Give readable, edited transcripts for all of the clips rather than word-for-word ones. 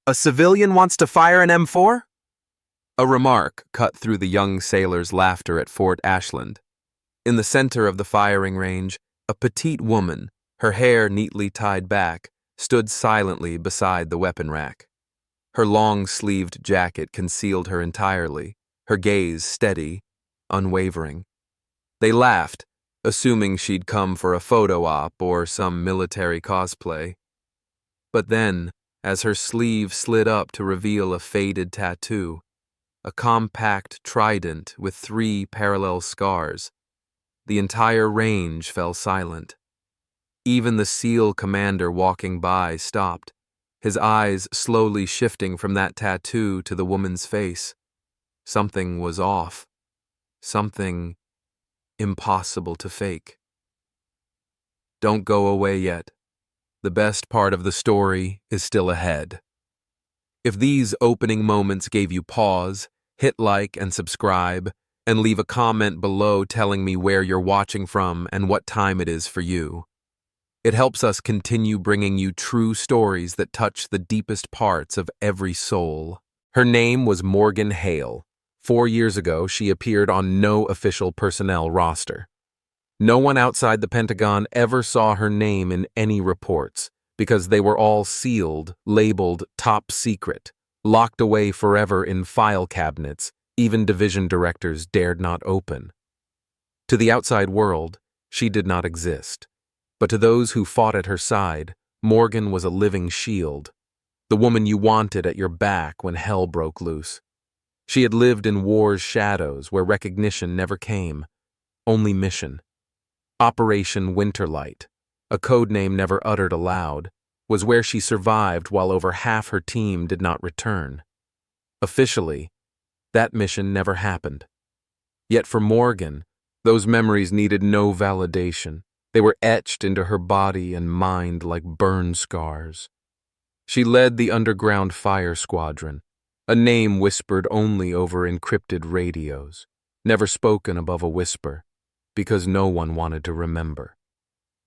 A civilian wants to fire an M4? A remark cut through the young sailor's laughter at Fort Ashland. In the center of the firing range, a petite woman, her hair neatly tied back, stood silently beside the weapon rack. Her long-sleeved jacket concealed her entirely, her gaze steady, unwavering. They laughed, assuming she'd come for a photo op or some military cosplay. But then, as her sleeve slid up to reveal a faded tattoo, a compact trident with 3 parallel scars, the entire range fell silent. Even the SEAL commander walking by stopped, his eyes slowly shifting from that tattoo to the woman's face. Something was off. Something impossible to fake. Don't go away yet. The best part of the story is still ahead. If these opening moments gave you pause, hit like and subscribe, and leave a comment below telling me where you're watching from and what time it is for you. It helps us continue bringing you true stories that touch the deepest parts of every soul. Her name was Morgan Hale. 4 years ago, she appeared on no official personnel roster. No one outside the Pentagon ever saw her name in any reports because they were all sealed, labeled top secret, locked away forever in file cabinets even division directors dared not open. To the outside world, she did not exist. But to those who fought at her side, Morgan was a living shield, the woman you wanted at your back when hell broke loose. She had lived in war's shadows where recognition never came, only mission. Operation Winterlight, a code name never uttered aloud, was where she survived while over half her team did not return. Officially, that mission never happened. Yet for Morgan, those memories needed no validation. They were etched into her body and mind like burn scars. She led the underground fire squadron, a name whispered only over encrypted radios, never spoken above a whisper, because no one wanted to remember.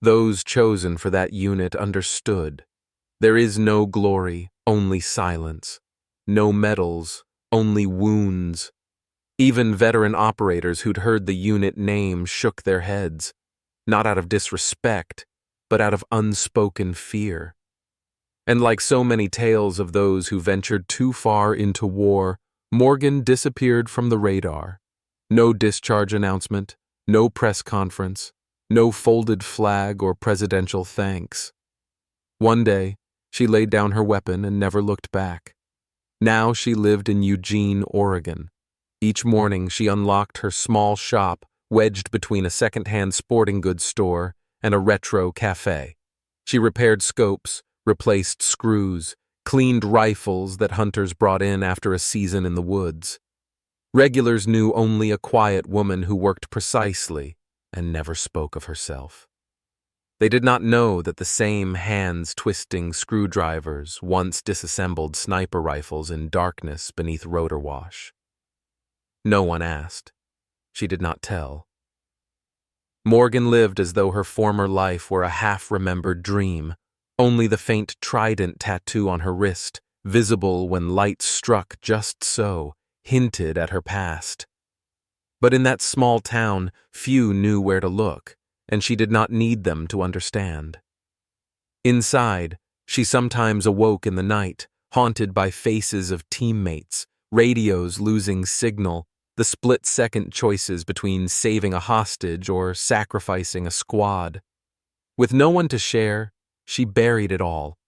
Those chosen for that unit understood. There is no glory, only silence. No medals, only wounds. Even veteran operators who'd heard the unit name shook their heads, not out of disrespect, but out of unspoken fear. And like so many tales of those who ventured too far into war, Morgan disappeared from the radar. No discharge announcement, no press conference, no folded flag or presidential thanks. One day, she laid down her weapon and never looked back. Now she lived in Eugene, Oregon. Each morning she unlocked her small shop wedged between a second-hand sporting goods store and a retro cafe. She repaired scopes, replaced screws, cleaned rifles that hunters brought in after a season in the woods. Regulars knew only a quiet woman who worked precisely and never spoke of herself. They did not know that the same hands-twisting screwdrivers once disassembled sniper rifles in darkness beneath rotor wash. No one asked. She did not tell. Morgan lived as though her former life were a half-remembered dream, only the faint trident tattoo on her wrist, visible when light struck just so, hinted at her past. But in that small town, few knew where to look, and she did not need them to understand. Inside, she sometimes awoke in the night, haunted by faces of teammates, radios losing signal, the split-second choices between saving a hostage or sacrificing a squad. With no one to share, she buried it all,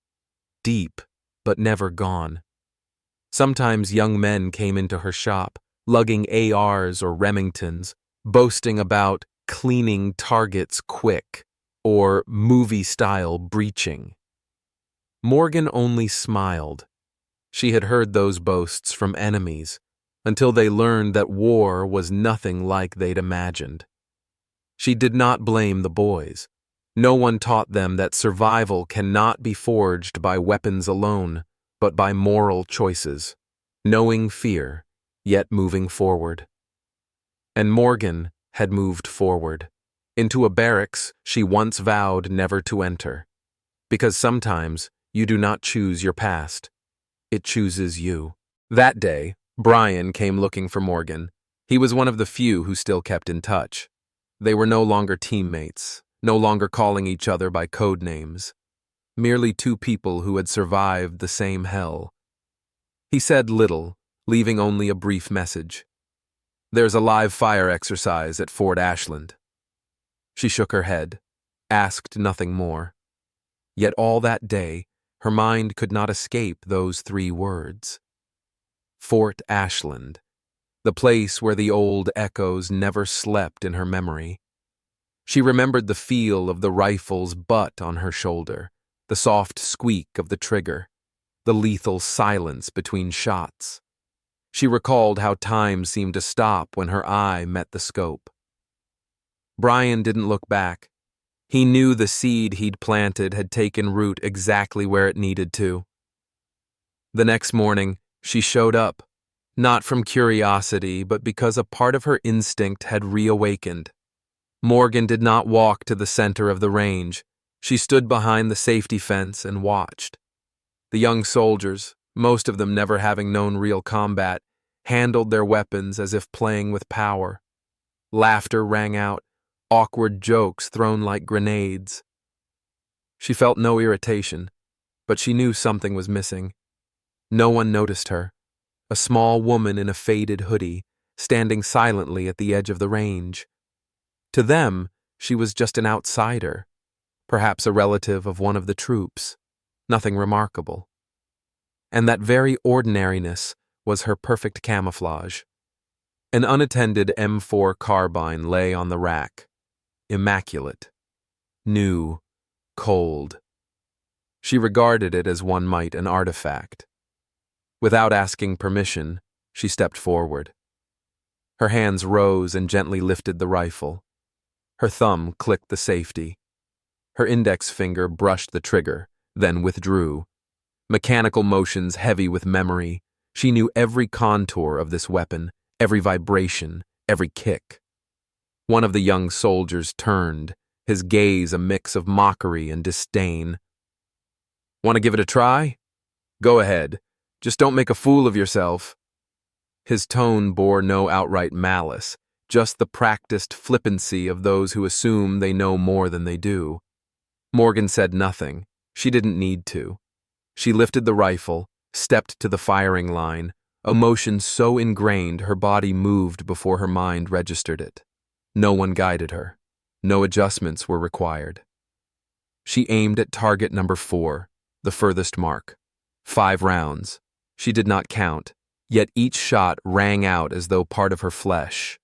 deep but never gone. Sometimes young men came into her shop, lugging ARs or Remingtons, boasting about cleaning targets quick or movie-style breaching. Morgan only smiled. She had heard those boasts from enemies, until they learned that war was nothing like they'd imagined. She did not blame the boys. No one taught them that survival cannot be forged by weapons alone, but by moral choices, knowing fear, yet moving forward. And Morgan had moved forward, into a barracks she once vowed never to enter. Because sometimes you do not choose your past, It chooses you. That day, Brian came looking for Morgan. He was one of the few who still kept in touch. They were no longer teammates, no longer calling each other by code names. Merely two people who had survived the same hell. He said little, leaving only a brief message. "There's a live fire exercise at Fort Ashland." She shook her head, asked nothing more. Yet all that day, her mind could not escape those three words. Fort Ashland, the place where the old echoes never slept in her memory. She remembered the feel of the rifle's butt on her shoulder, the soft squeak of the trigger, the lethal silence between shots. She recalled how time seemed to stop when her eye met the scope. Brian didn't look back. He knew the seed he'd planted had taken root exactly where it needed to. The next morning, she showed up, not from curiosity, but because a part of her instinct had reawakened. Morgan did not walk to the center of the range. She stood behind the safety fence and watched. The young soldiers, most of them never having known real combat, handled their weapons as if playing with power. Laughter rang out, awkward jokes thrown like grenades. She felt no irritation, but she knew something was missing. No one noticed her, a small woman in a faded hoodie, standing silently at the edge of the range. To them, she was just an outsider, perhaps a relative of one of the troops, nothing remarkable. And that very ordinariness was her perfect camouflage. An unattended M4 carbine lay on the rack, immaculate, new, cold. She regarded it as one might an artifact. Without asking permission, she stepped forward. Her hands rose and gently lifted the rifle. Her thumb clicked the safety. Her index finger brushed the trigger, then withdrew. Mechanical motions heavy with memory. She knew every contour of this weapon, every vibration, every kick. One of the young soldiers turned, his gaze a mix of mockery and disdain. "Want to give it a try? Go ahead. Just don't make a fool of yourself." His tone bore no outright malice, just the practiced flippancy of those who assume they know more than they do. Morgan said nothing. She didn't need to. She lifted the rifle, stepped to the firing line, a motion so ingrained her body moved before her mind registered it. No one guided her. No adjustments were required. She aimed at target number 4, the furthest mark. 5 rounds. She did not count, yet each shot rang out as though part of her flesh.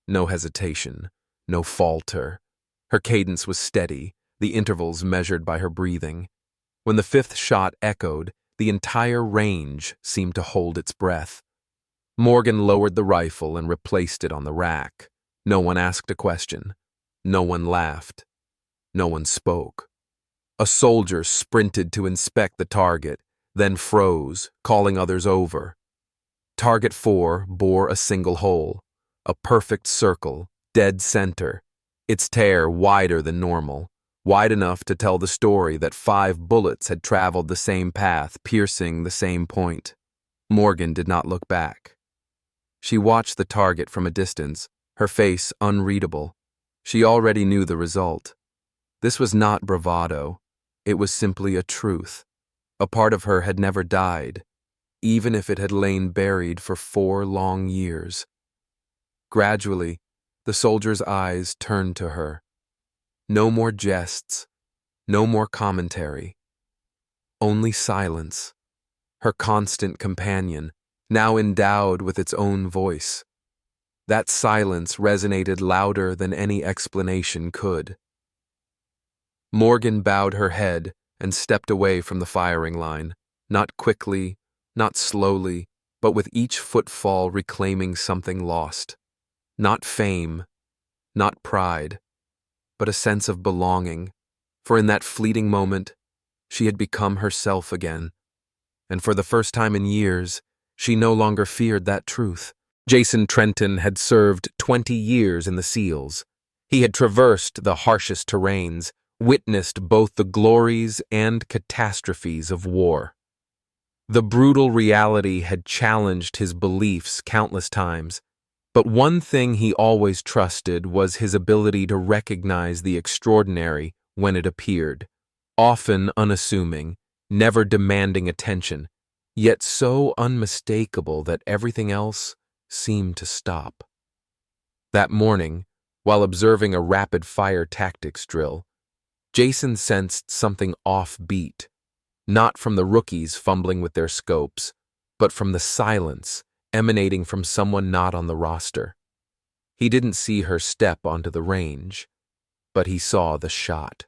No hesitation, no falter. Her cadence was steady, the intervals measured by her breathing. When the 5th shot echoed, the entire range seemed to hold its breath. Morgan lowered the rifle and replaced it on the rack. No one asked a question. No one laughed. No one spoke. A soldier sprinted to inspect the target, then froze, calling others over. Target 4 bore a single hole, a perfect circle, dead center, its tear wider than normal, wide enough to tell the story that 5 bullets had traveled the same path, piercing the same point. Morgan did not look back. She watched the target from a distance, her face unreadable. She already knew the result. This was not bravado. It was simply a truth. A part of her had never died, even if it had lain buried for 4 long years. Gradually, the soldier's eyes turned to her. No more jests, no more commentary. Only silence, her constant companion, now endowed with its own voice. That silence resonated louder than any explanation could. Morgan bowed her head and stepped away from the firing line, not quickly, not slowly, but with each footfall reclaiming something lost. Not fame, not pride, but a sense of belonging, for in that fleeting moment, she had become herself again. And for the first time in years, she no longer feared that truth. Jason Trenton had served 20 years in the SEALs. He had traversed the harshest terrains, witnessed both the glories and catastrophes of war. The brutal reality had challenged his beliefs countless times, but one thing he always trusted was his ability to recognize the extraordinary when it appeared, often unassuming, never demanding attention, yet so unmistakable that everything else seemed to stop. That morning, while observing a rapid-fire tactics drill, Jason sensed something offbeat, not from the rookies fumbling with their scopes, but from the silence emanating from someone not on the roster. He didn't see her step onto the range, but he saw the shot.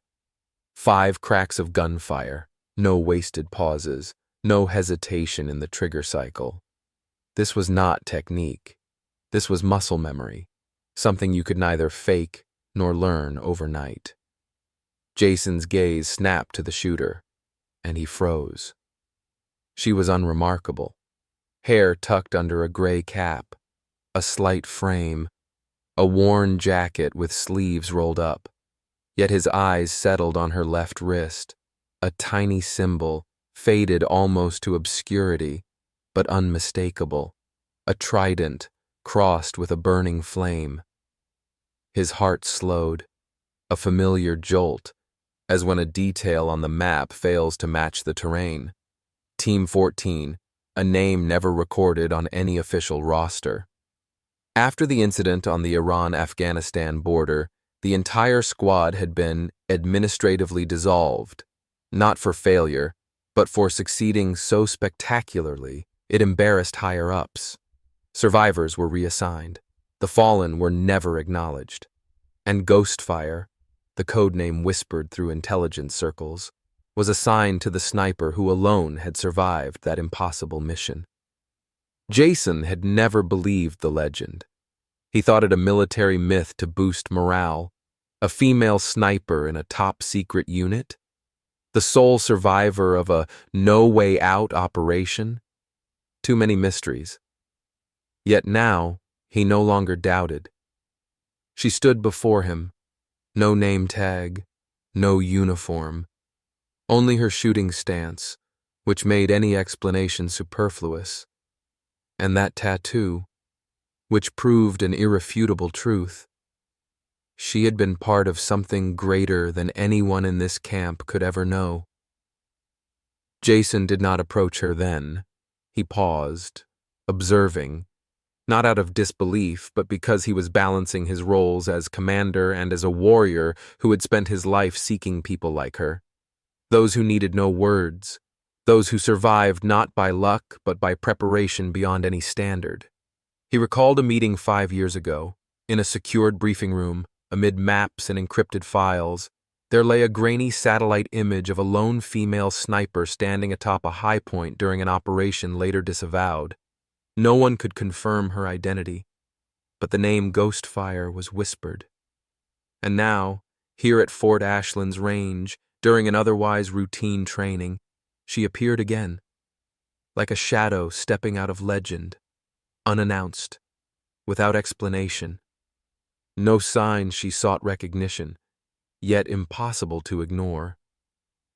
5 cracks of gunfire, no wasted pauses, no hesitation in the trigger cycle. This was not technique. This was muscle memory, something you could neither fake nor learn overnight. Jason's gaze snapped to the shooter, and he froze. She was unremarkable. Hair tucked under a gray cap, a slight frame, a worn jacket with sleeves rolled up. Yet his eyes settled on her left wrist, a tiny symbol, faded almost to obscurity, but unmistakable, a trident crossed with a burning flame. His heart slowed, a familiar jolt, as when a detail on the map fails to match the terrain. Team 14, a name never recorded on any official roster. After the incident on the Iran-Afghanistan border, the entire squad had been administratively dissolved, not for failure, but for succeeding so spectacularly it embarrassed higher-ups. Survivors were reassigned. The fallen were never acknowledged. And Ghostfire, the codename whispered through intelligence circles, was assigned to the sniper who alone had survived that impossible mission. Jason had never believed the legend. He thought it a military myth to boost morale, a female sniper in a top-secret unit, the sole survivor of a no-way-out operation. Too many mysteries. Yet now, he no longer doubted. She stood before him, no name tag, no uniform, only her shooting stance, which made any explanation superfluous. And that tattoo, which proved an irrefutable truth. She had been part of something greater than anyone in this camp could ever know. Jason did not approach her then. He paused, observing, not out of disbelief, but because he was balancing his roles as commander and as a warrior who had spent his life seeking people like her. Those who needed no words, those who survived not by luck but by preparation beyond any standard. He recalled a meeting 5 years ago. In a secured briefing room, amid maps and encrypted files, there lay a grainy satellite image of a lone female sniper standing atop a high point during an operation later disavowed. No one could confirm her identity, but the name Ghostfire was whispered. And now, here at Fort Ashland's range, during an otherwise routine training, she appeared again, like a shadow stepping out of legend, unannounced, without explanation. No sign she sought recognition, yet impossible to ignore.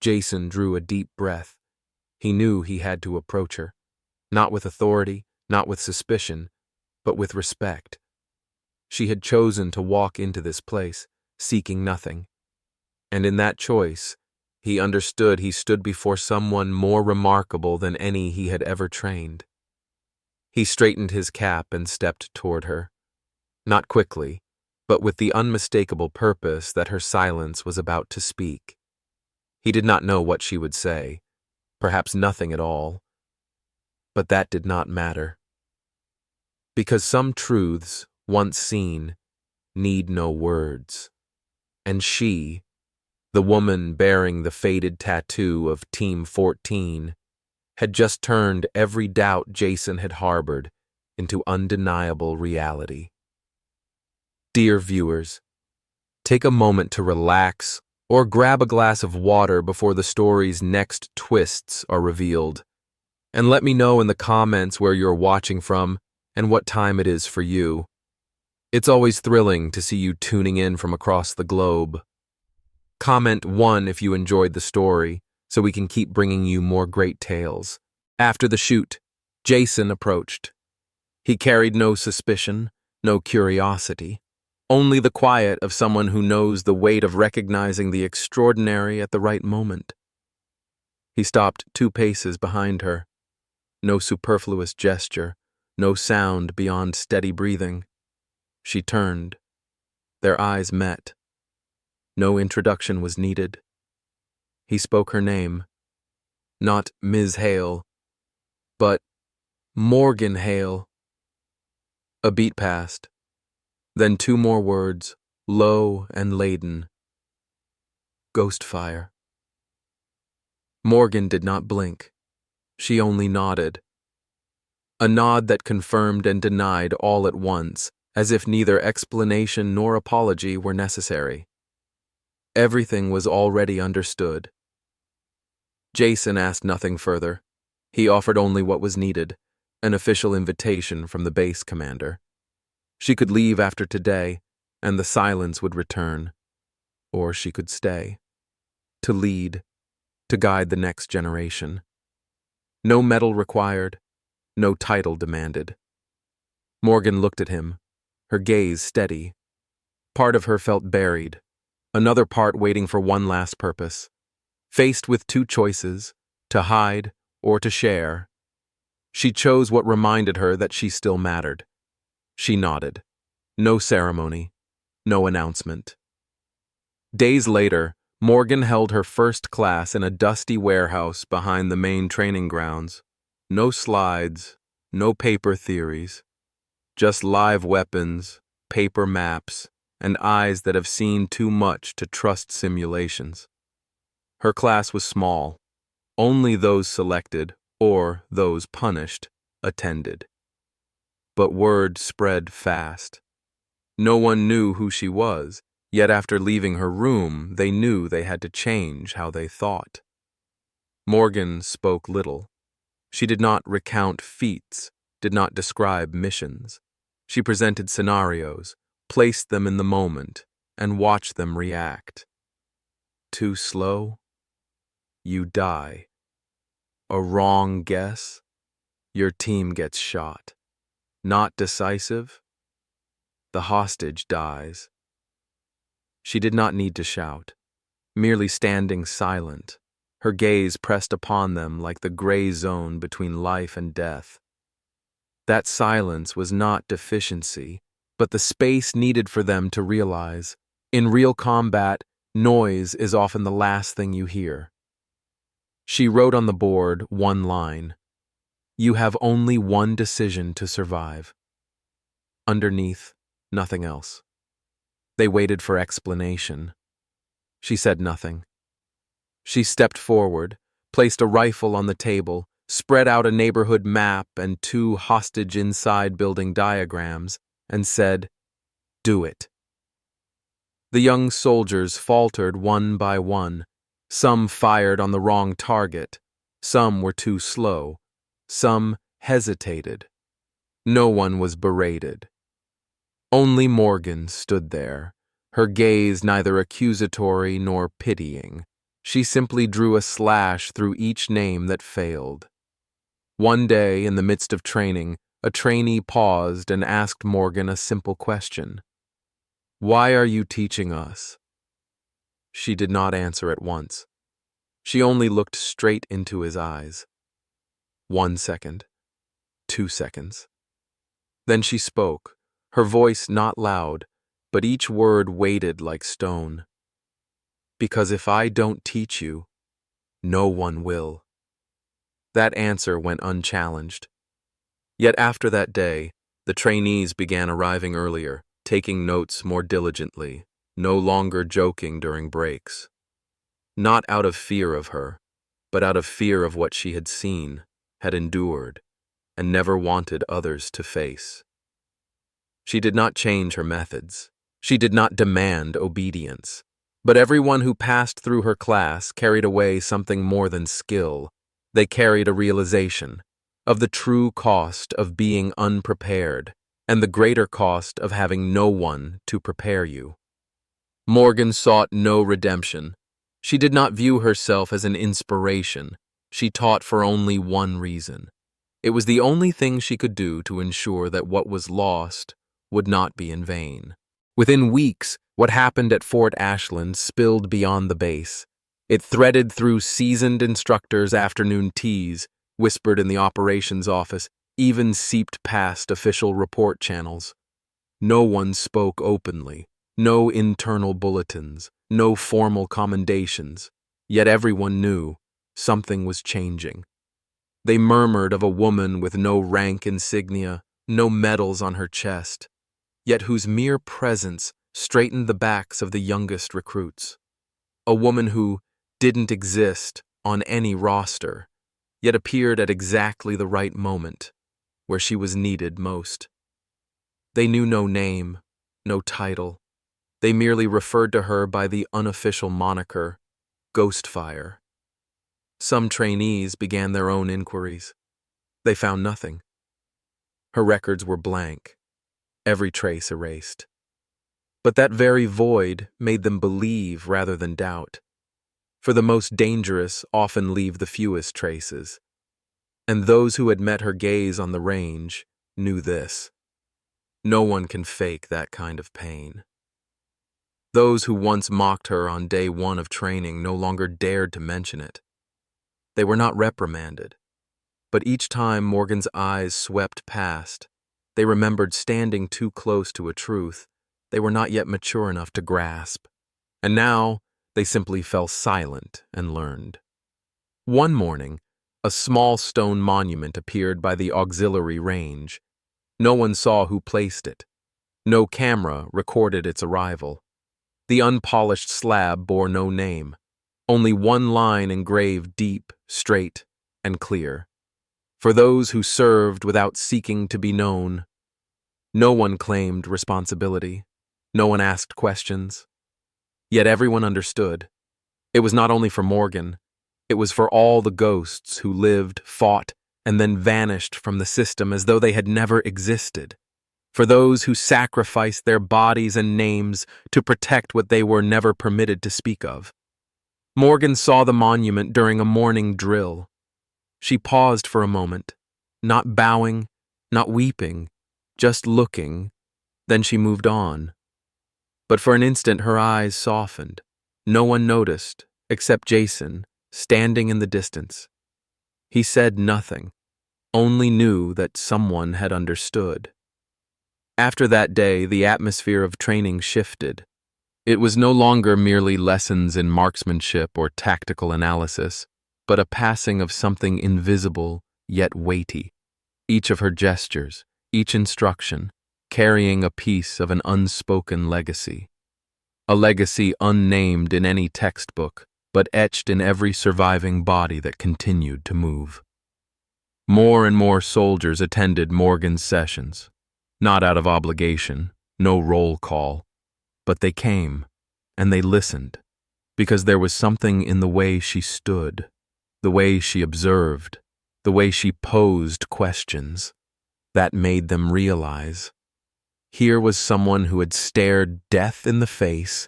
Jason drew a deep breath. He knew he had to approach her, not with authority, not with suspicion, but with respect. She had chosen to walk into this place, seeking nothing. And in that choice, he understood he stood before someone more remarkable than any he had ever trained. He straightened his cap and stepped toward her, not quickly, but with the unmistakable purpose that her silence was about to speak. He did not know what she would say, perhaps nothing at all, but that did not matter. Because some truths, once seen, need no words. And she, the woman bearing the faded tattoo of Team 14, had just turned every doubt Jason had harbored into undeniable reality. Dear viewers, take a moment to relax or grab a glass of water before the story's next twists are revealed. And let me know in the comments where you're watching from and what time it is for you. It's always thrilling to see you tuning in from across the globe. Comment 1 if you enjoyed the story, so we can keep bringing you more great tales. After the shoot, Jason approached. He carried no suspicion, no curiosity, only the quiet of someone who knows the weight of recognizing the extraordinary at the right moment. He stopped 2 paces behind her. No superfluous gesture, no sound beyond steady breathing. She turned. Their eyes met. No introduction was needed. He spoke her name. Not Ms. Hale, but Morgan Hale. A beat passed. Then 2 more words, low and laden. Ghost fire. Morgan did not blink. She only nodded. A nod that confirmed and denied all at once, as if neither explanation nor apology were necessary. Everything was already understood. Jason asked nothing further. He offered only what was needed, an official invitation from the base commander. She could leave after today, and the silence would return. Or she could stay. To lead, to guide the next generation. No medal required, no title demanded. Morgan looked at him, her gaze steady. Part of her felt buried, another part waiting for one last purpose. Faced with 2 choices, to hide or to share, she chose what reminded her that she still mattered. She nodded. No ceremony, no announcement. Days later, Morgan held her first class in a dusty warehouse behind the main training grounds. No slides, no paper theories, just live weapons, paper maps, and eyes that have seen too much to trust simulations. Her class was small. Only those selected, or those punished, attended. But word spread fast. No one knew who she was, yet after leaving her room, they knew they had to change how they thought. Morgan spoke little. She did not recount feats, did not describe missions. She presented scenarios, placed them in the moment, and watched them react. Too slow? You die. A wrong guess? Your team gets shot. Not decisive? The hostage dies. She did not need to shout, merely standing silent, her gaze pressed upon them like the gray zone between life and death. That silence was not deficiency, but the space needed for them to realize, in real combat, noise is often the last thing you hear. She wrote on the board 1 line. You have only one decision to survive. Underneath, nothing else. They waited for explanation. She said nothing. She stepped forward, placed a rifle on the table, spread out a neighborhood map and 2 hostage inside building diagrams, and said, "Do it." The young soldiers faltered one by one. Some fired on the wrong target. Some were too slow. Some hesitated. No one was berated. Only Morgan stood there, her gaze neither accusatory nor pitying. She simply drew a slash through each name that failed. One day, in the midst of training, a trainee paused and asked Morgan a simple question. Why are you teaching us? She did not answer at once. She only looked straight into his eyes. 1 second, 2 seconds. Then she spoke, her voice not loud, but each word weighted like stone. Because if I don't teach you, no one will. That answer went unchallenged. Yet after that day, the trainees began arriving earlier, taking notes more diligently, no longer joking during breaks. Not out of fear of her, but out of fear of what she had seen, had endured, and never wanted others to face. She did not change her methods. She did not demand obedience. But everyone who passed through her class carried away something more than skill. They carried a realization of the true cost of being unprepared and the greater cost of having no one to prepare you. Morgan sought no redemption. She did not view herself as an inspiration. She taught for only one reason. It was the only thing she could do to ensure that what was lost would not be in vain. Within weeks, what happened at Fort Ashland spilled beyond the base. It threaded through seasoned instructors' afternoon teas, whispered in the operations office, even seeped past official report channels. No one spoke openly, no internal bulletins, no formal commendations, yet everyone knew something was changing. They murmured of a woman with no rank insignia, no medals on her chest, yet whose mere presence straightened the backs of the youngest recruits. A woman who didn't exist on any roster, yet appeared at exactly the right moment, where she was needed most. They knew no name, no title. They merely referred to her by the unofficial moniker, Ghostfire. Some trainees began their own inquiries. They found nothing. Her records were blank, every trace erased. But that very void made them believe rather than doubt. For the most dangerous often leave the fewest traces. And those who had met her gaze on the range knew this. No one can fake that kind of pain. Those who once mocked her on day one of training no longer dared to mention it. They were not reprimanded, but each time Morgan's eyes swept past, they remembered standing too close to a truth they were not yet mature enough to grasp. And now they simply fell silent and learned. One morning, a small stone monument appeared by the auxiliary range. No one saw who placed it. No camera recorded its arrival. The unpolished slab bore no name, only one line engraved deep, straight, and clear. For those who served without seeking to be known. No one claimed responsibility. No one asked questions. Yet everyone understood. It was not only for Morgan. It was for all the ghosts who lived, fought, and then vanished from the system as though they had never existed. For those who sacrificed their bodies and names to protect what they were never permitted to speak of. Morgan saw the monument during a morning drill. She paused for a moment, not bowing, not weeping, just looking, then she moved on. But for an instant her eyes softened. No one noticed, except Jason, standing in the distance. He said nothing, only knew that someone had understood. After that day, the atmosphere of training shifted. It was no longer merely lessons in marksmanship or tactical analysis, but a passing of something invisible yet weighty. Each of her gestures, each instruction, carrying a piece of an unspoken legacy. A legacy unnamed in any textbook, but etched in every surviving body that continued to move. More and more soldiers attended Morgan's sessions, not out of obligation, no roll call, but they came, and they listened, because there was something in the way she stood, the way she observed, the way she posed questions, that made them realize. Here was someone who had stared death in the face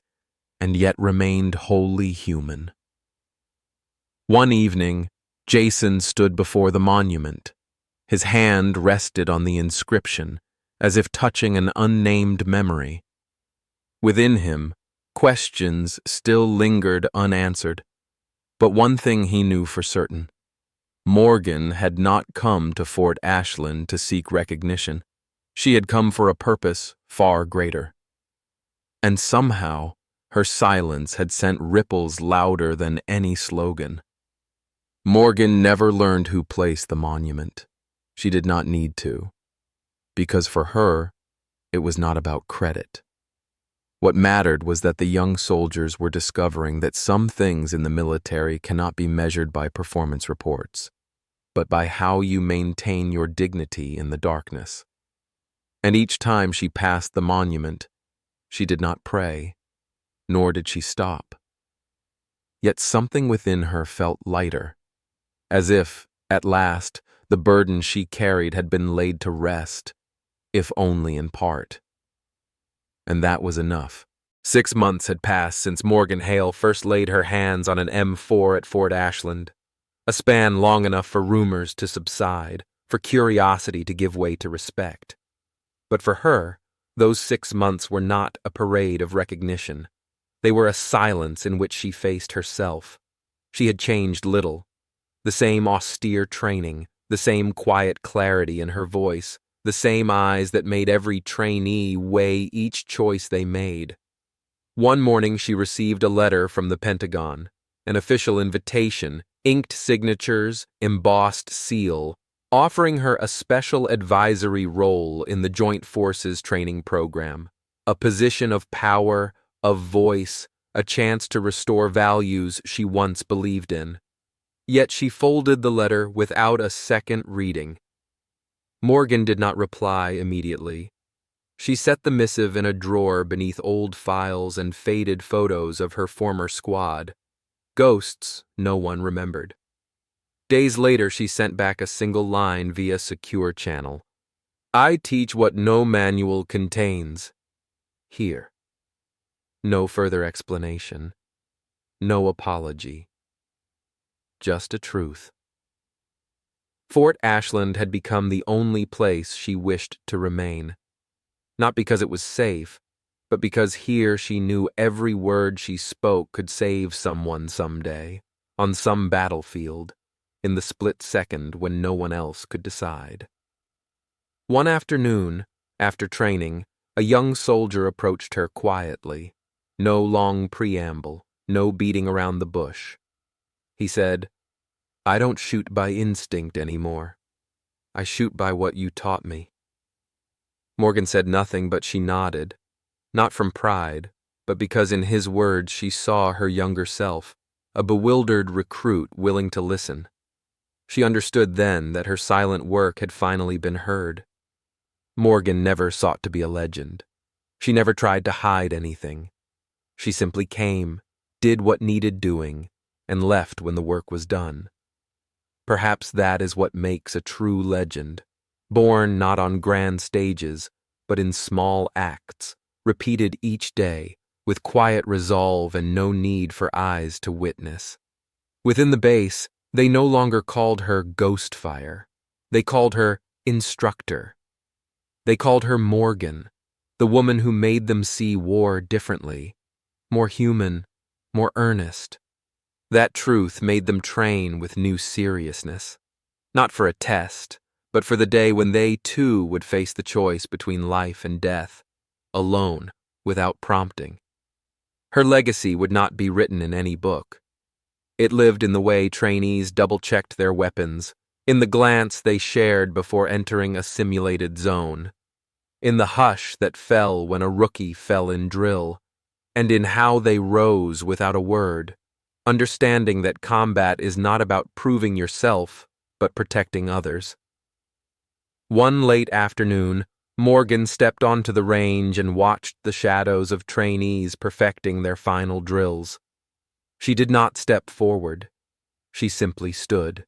and yet remained wholly human. One evening, Jason stood before the monument. His hand rested on the inscription, as if touching an unnamed memory. Within him, questions still lingered unanswered. But one thing he knew for certain. Morgan had not come to Fort Ashland to seek recognition. She had come for a purpose far greater. And somehow, her silence had sent ripples louder than any slogan. Morgan never learned who placed the monument. She did not need to. Because for her, it was not about credit. What mattered was that the young soldiers were discovering that some things in the military cannot be measured by performance reports, but by how you maintain your dignity in the darkness. And each time she passed the monument, she did not pray, nor did she stop. Yet something within her felt lighter, as if, at last, the burden she carried had been laid to rest, if only in part. And that was enough. 6 months had passed since Morgan Hale first laid her hands on an M4 at Fort Ashland. a span long enough for rumors to subside, for curiosity to give way to respect. But for her, those 6 months were not a parade of recognition. They were a silence in which she faced herself. She had changed little. The same austere training, the same quiet clarity in her voice, the same eyes that made every trainee weigh each choice they made. One morning she received a letter from the Pentagon, an official invitation, inked signatures, embossed seal, offering her a special advisory role in the Joint Forces training program, a position of power, of voice, a chance to restore values she once believed in. Yet she folded the letter without a second reading. Morgan did not reply immediately. She set the missive in a drawer beneath old files and faded photos of her former squad. Ghosts no one remembered. Days later, she sent back a single line via secure channel. "I teach what no manual contains. Here." No further explanation. No apology. Just a truth. Fort Ashland had become the only place she wished to remain. Not because it was safe, but because here she knew every word she spoke could save someone someday, on some battlefield, in the split second when no one else could decide. One afternoon, after training, a young soldier approached her quietly. No long preamble, no beating around the bush. He said, "I don't shoot by instinct anymore. I shoot by what you taught me." Morgan said nothing, but she nodded, not from pride, but because in his words she saw her younger self, a bewildered recruit willing to listen. She understood then that her silent work had finally been heard. Morgan never sought to be a legend. She never tried to hide anything. She simply came, did what needed doing, and left when the work was done. Perhaps that is what makes a true legend, born not on grand stages, but in small acts, repeated each day, with quiet resolve and no need for eyes to witness. Within the base, they no longer called her Ghost Fire. They called her Instructor. They called her Morgan, the woman who made them see war differently, more human, more earnest. That truth made them train with new seriousness, not for a test, but for the day when they too would face the choice between life and death, alone, without prompting. Her legacy would not be written in any book. It lived in the way trainees double-checked their weapons, in the glance they shared before entering a simulated zone, in the hush that fell when a rookie fell in drill, and in how they rose without a word, understanding that combat is not about proving yourself, but protecting others. One late afternoon, Morgan stepped onto the range and watched the shadows of trainees perfecting their final drills. She did not step forward. She simply stood.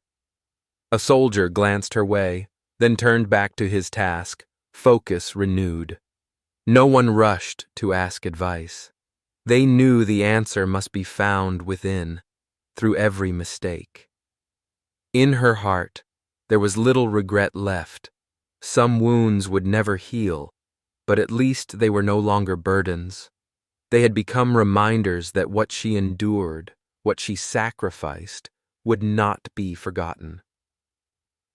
A soldier glanced her way, then turned back to his task, focus renewed. No one rushed to ask advice. They knew the answer must be found within, through every mistake. In her heart, there was little regret left. Some wounds would never heal, but at least they were no longer burdens. They had become reminders that what she endured, what she sacrificed, would not be forgotten.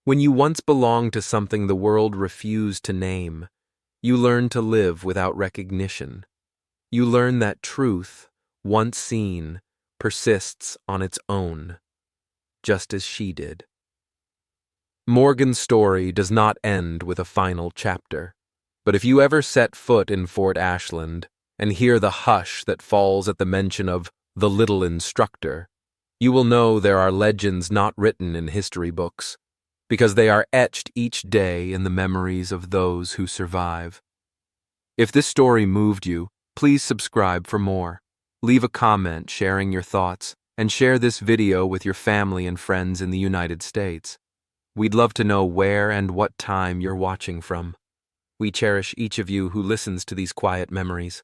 When you once belonged to something the world refused to name, you learn to live without recognition. You learn that truth, once seen, persists on its own, just as she did. Morgan's story does not end with a final chapter, but if you ever set foot in Fort Ashland and hear the hush that falls at the mention of the little instructor, you will know there are legends not written in history books, because they are etched each day in the memories of those who survive. If this story moved you, please subscribe for more. Leave a comment sharing your thoughts, and share this video with your family and friends in the United States. We'd love to know where and what time you're watching from. We cherish each of you who listens to these quiet memories.